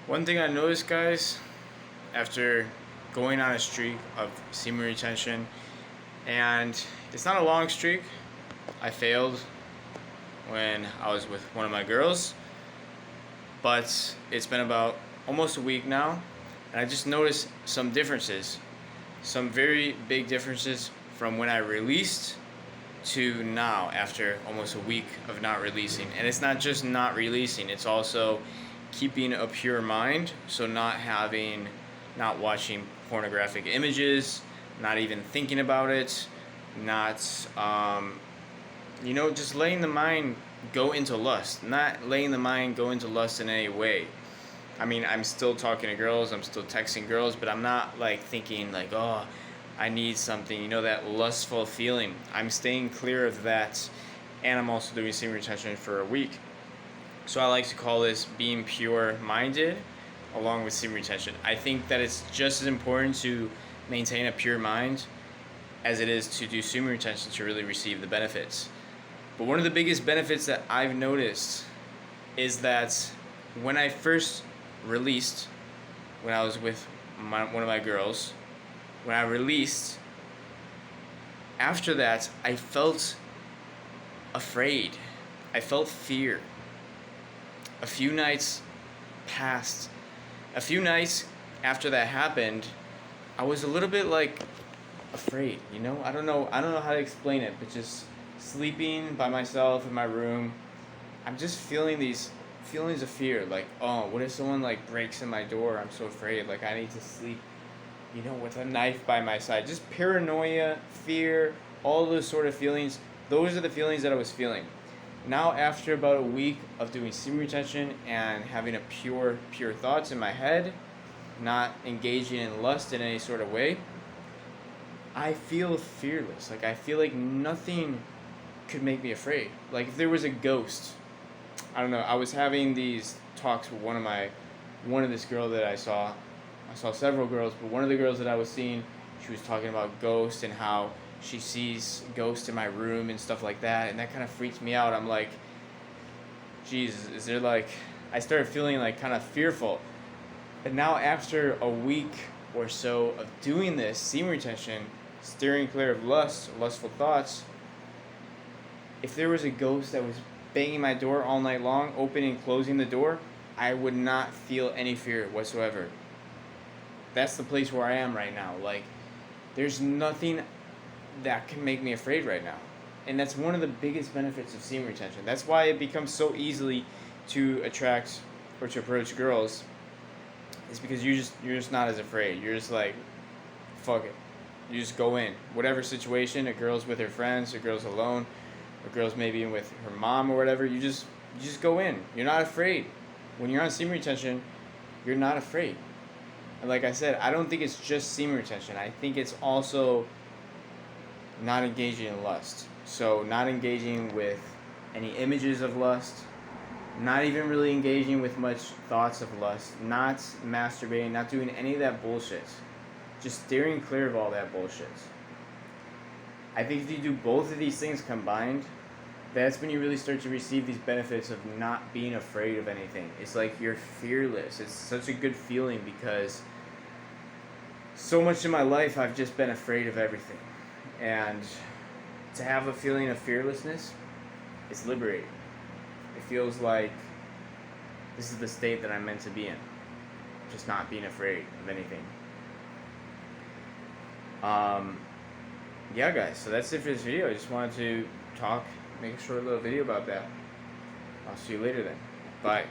One thing I noticed, guys, after going on a streak of semen retention, and it's not a long streak. I failed when I was with one of my girls, but it's been about almost a week now, and I just noticed some differences, some very big differences from when I released to now after almost a week of not releasing. And it's not just not releasing, it's also keeping a pure mind, so not watching pornographic images, not even thinking about it, not just letting the mind go into lust, not letting the mind go into lust in any way. I mean, I'm still talking to girls, I'm still texting girls, but I'm not like thinking like, oh, I need something, that lustful feeling. I'm staying clear of that, and I'm also doing semen retention for a week. So I like to call this being pure-minded along with semen retention. I think that it's just as important to maintain a pure mind as it is to do semen retention to really receive the benefits. But one of the biggest benefits that I've noticed is that when I first released, when I was with one of my girls, when I released, after that, I felt afraid. I felt fear. A few nights passed. A few nights after that happened, I was a little bit like afraid, I don't know how to explain it, but just sleeping by myself in my room, I'm just feeling these feelings of fear, like, oh, what if someone like breaks in my door? I'm so afraid, like I need to sleep with a knife by my side. Just paranoia, fear, all those sort of feelings. Those are the feelings that I was feeling. Now, after about a week of doing semen retention and having a pure thoughts in my head, not engaging in lust in any sort of way, I feel fearless. Like I feel like nothing could make me afraid. Like if there was a ghost, I don't know. I was having these talks with one of this girl that I saw several girls, but one of the girls that I was seeing, she was talking about ghosts and how she sees ghosts in my room and stuff like that, and that kind of freaks me out. I'm like, Jesus, is there like, I started feeling like kind of fearful. And now after a week or so of doing this semen retention, steering clear of lustful thoughts, if there was a ghost that was banging my door all night long, opening and closing the door, I would not feel any fear whatsoever. That's the place where I am right now. Like, there's nothing that can make me afraid right now. And that's one of the biggest benefits of semen retention. That's why it becomes so easily to attract or to approach girls. It's because you're just not as afraid. You're just like, fuck it. You just go in. Whatever situation, a girl's with her friends, a girl's alone, a girl's maybe with her mom or whatever, you just go in. You're not afraid. When you're on semen retention, you're not afraid. And like I said, I don't think it's just semen retention. I think it's also not engaging in lust. So not engaging with any images of lust, not even really engaging with much thoughts of lust, not masturbating, not doing any of that bullshit. Just steering clear of all that bullshit. I think if you do both of these things combined, that's when you really start to receive these benefits of not being afraid of anything. It's like you're fearless. It's such a good feeling because so much in my life I've just been afraid of everything. And to have a feeling of fearlessness, it's liberating. It feels like this is the state that I'm meant to be in. Just not being afraid of anything. Yeah, guys, so that's it for this video. I just wanted to make a short little video about that. I'll see you later then. Bye.